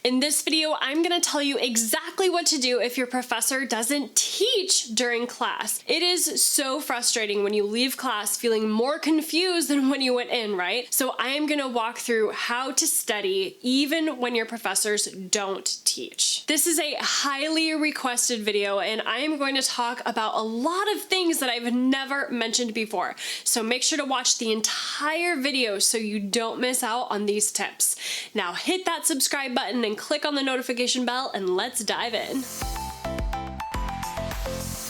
In this video, I'm going to tell you exactly what to do if your professor doesn't teach during class. It is so frustrating when you leave class feeling more confused than when you went in, right? So I am going to walk through how to study even when your professors don't teach. This is a highly requested video, and I am going to talk about a lot of things that I've never mentioned before. So make sure to watch the entire video so you don't miss out on these tips. Now hit that subscribe button and click on the notification bell, and let's dive in.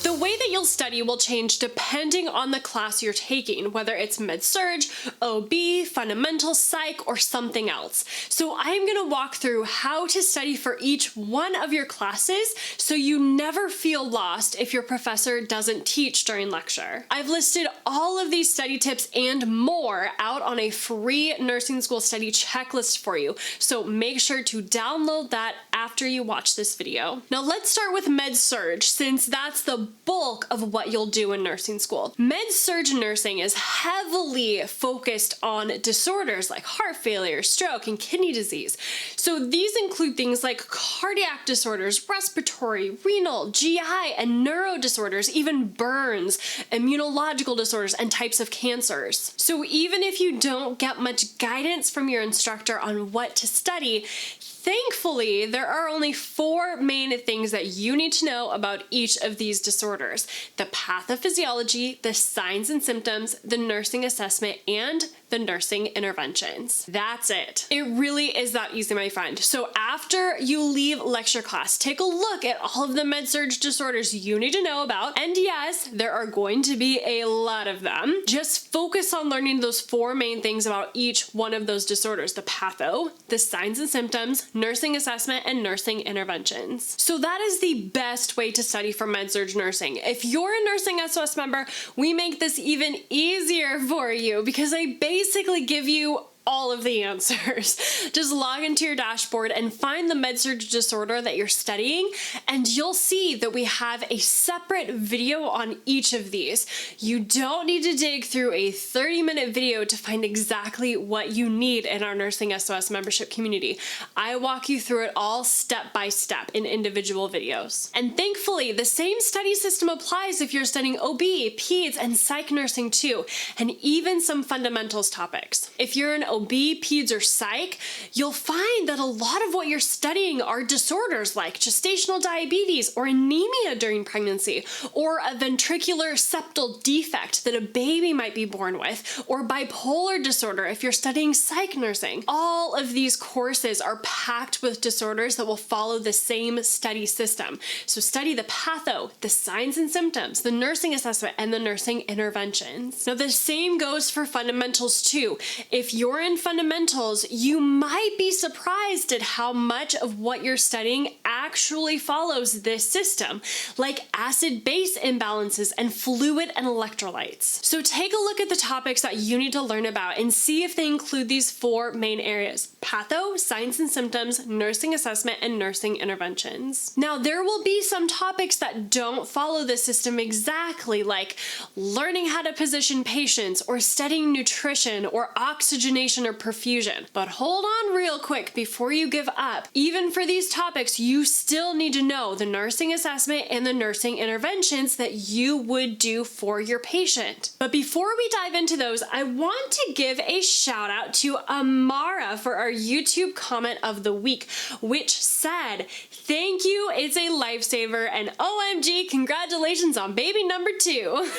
The way that you'll study will change depending on the class you're taking, whether it's med-surg, OB, fundamental psych, or something else. So I'm going to walk through how to study for each one of your classes so you never feel lost if your professor doesn't teach during lecture. I've listed all of these study tips and more out on a free nursing school study checklist for you, so make sure to download that after you watch this video. Now let's start with med-surg, since that's the bulk of what you'll do in nursing school. Med-surg nursing is heavily focused on disorders like heart failure, stroke, and kidney disease. So these include things like cardiac disorders, respiratory, renal, GI, and neuro disorders, even burns, immunological disorders, and types of cancers. So even if you don't get much guidance from your instructor on what to study, thankfully, there are only 4 main things that you need to know about each of these disorders: the pathophysiology, the signs and symptoms, the nursing assessment, and the nursing interventions. That's it. It really is that easy, my friend. So after you leave lecture class, take a look at all of the med-surg disorders you need to know about. And yes, there are going to be a lot of them. Just focus on learning those 4 main things about each one of those disorders: the patho, the signs and symptoms, nursing assessment, and nursing interventions. So that is the best way to study for med-surg nursing. If you're a NursingSOS member, we make this even easier for you because I basically give you all of the answers. Just log into your dashboard and find the med-surg disorder that you're studying, and you'll see that we have a separate video on each of these. You don't need to dig through a 30-minute video to find exactly what you need in our NursingSOS membership community. I walk you through it all step by step in individual videos. And thankfully, the same study system applies if you're studying OB, peds, and psych nursing too, and even some fundamentals topics. If you're an OB, peds, or psych, you'll find that a lot of what you're studying are disorders like gestational diabetes or anemia during pregnancy, or a ventricular septal defect that a baby might be born with, or bipolar disorder if you're studying psych nursing. All of these courses are packed with disorders that will follow the same study system. So study the patho, the signs and symptoms, the nursing assessment, and the nursing interventions. Now the same goes for fundamentals too. If you're in fundamentals, you might be surprised at how much of what you're studying actually follows this system, like acid-base imbalances and fluid and electrolytes. So take a look at the topics that you need to learn about and see if they include these 4 main areas: patho, signs and symptoms, nursing assessment, and nursing interventions. Now there will be some topics that don't follow this system exactly, like learning how to position patients, or studying nutrition, or oxygenation, or perfusion. But hold on real quick before you give up. Even for these topics, you still need to know the nursing assessment and the nursing interventions that you would do for your patient. But before we dive into those, I want to give a shout out to Amara for our YouTube comment of the week, which said, "Thank you, it's a lifesaver, and OMG, congratulations on baby number 2.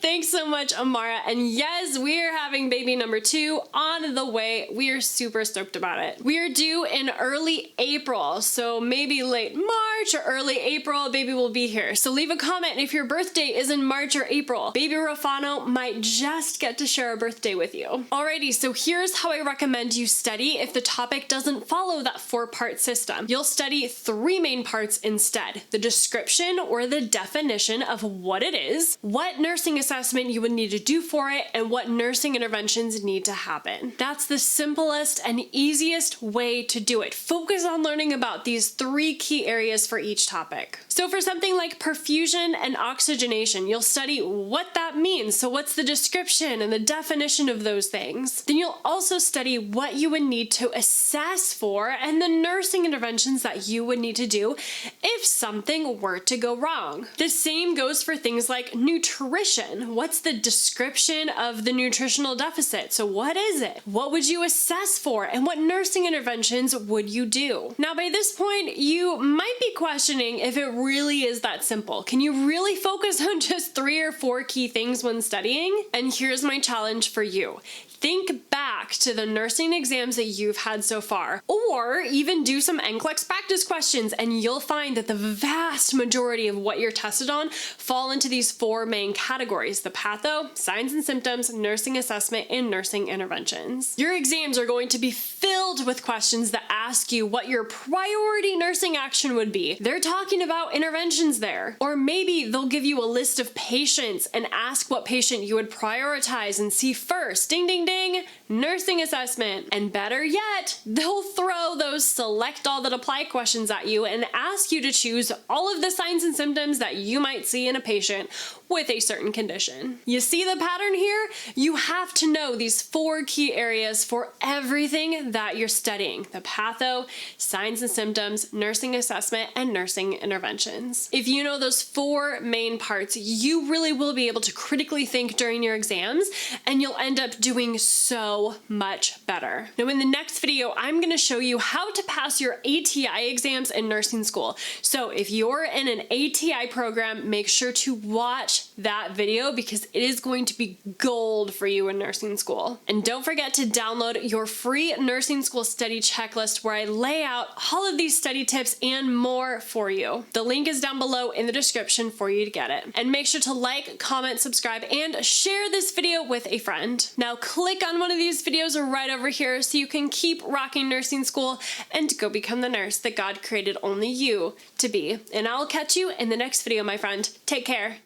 Thanks so much, Amara. And yes, we're having baby number 2 on the way. We are super stoked about it. We are due in early April, so maybe late March or early April, baby will be here. So leave a comment if your birthday is in March or April. Baby Rafano might just get to share a birthday with you. Alrighty, so here's how I recommend you study if the topic doesn't follow that 4-part system. You'll study 3 main parts instead: the description or the definition of what it is, what nursing assessment you would need to do for it, and what nursing interventions need to happen. That's the simplest and easiest way to do it. Focus on learning about these 3 key areas for each topic. So for something like perfusion and oxygenation, you'll study what that means. So what's the description and the definition of those things? Then you'll also study what you would need to assess for and the nursing interventions that you would need to do if something were to go wrong. The same goes for things like nutrition. What's the description of the nutritional deficit? So what is it? What would you assess for? And what nursing interventions would you do? Now, by this point, you might be questioning if it really is that simple. Can you really focus on just 3 or 4 key things when studying? And here's my challenge for you. Think back to the nursing exams that you've had so far, or even do some NCLEX practice questions, and you'll find that the vast majority of what you're tested on fall into these 4 main categories: the patho, signs and symptoms, nursing assessment, and nursing interventions. Your exams are going to be filled with questions that ask you what your priority nursing action would be. They're talking about interventions there. Or maybe they'll give you a list of patients and ask what patient you would prioritize and see first. Ding, ding, ding, nursing assessment. And better yet, they'll throw those select all that apply questions at you and ask you to choose all of the signs and symptoms that you might see in a patient with a certain condition. You see the pattern here? You have to know these 4 key areas for everything that you're studying: the patho, signs and symptoms, nursing assessment, and nursing interventions. If you know those 4 main parts, you really will be able to critically think during your exams, and you'll end up doing so much better. Now, in the next video, I'm going to show you how to pass your ATI exams in nursing school. So if you're in an ATI program, make sure to watch that video because it is going to be gold for you in nursing school. And don't forget to download your free nursing school study checklist where I lay out all of these study tips and more for you. The link is down below in the description for you to get it. And make sure to like, comment, subscribe, and share this video with a friend. Now click on one of these videos right over here so you can keep rocking nursing school and go become the nurse that God created only you to be. And I'll catch you in the next video, my friend. Take care.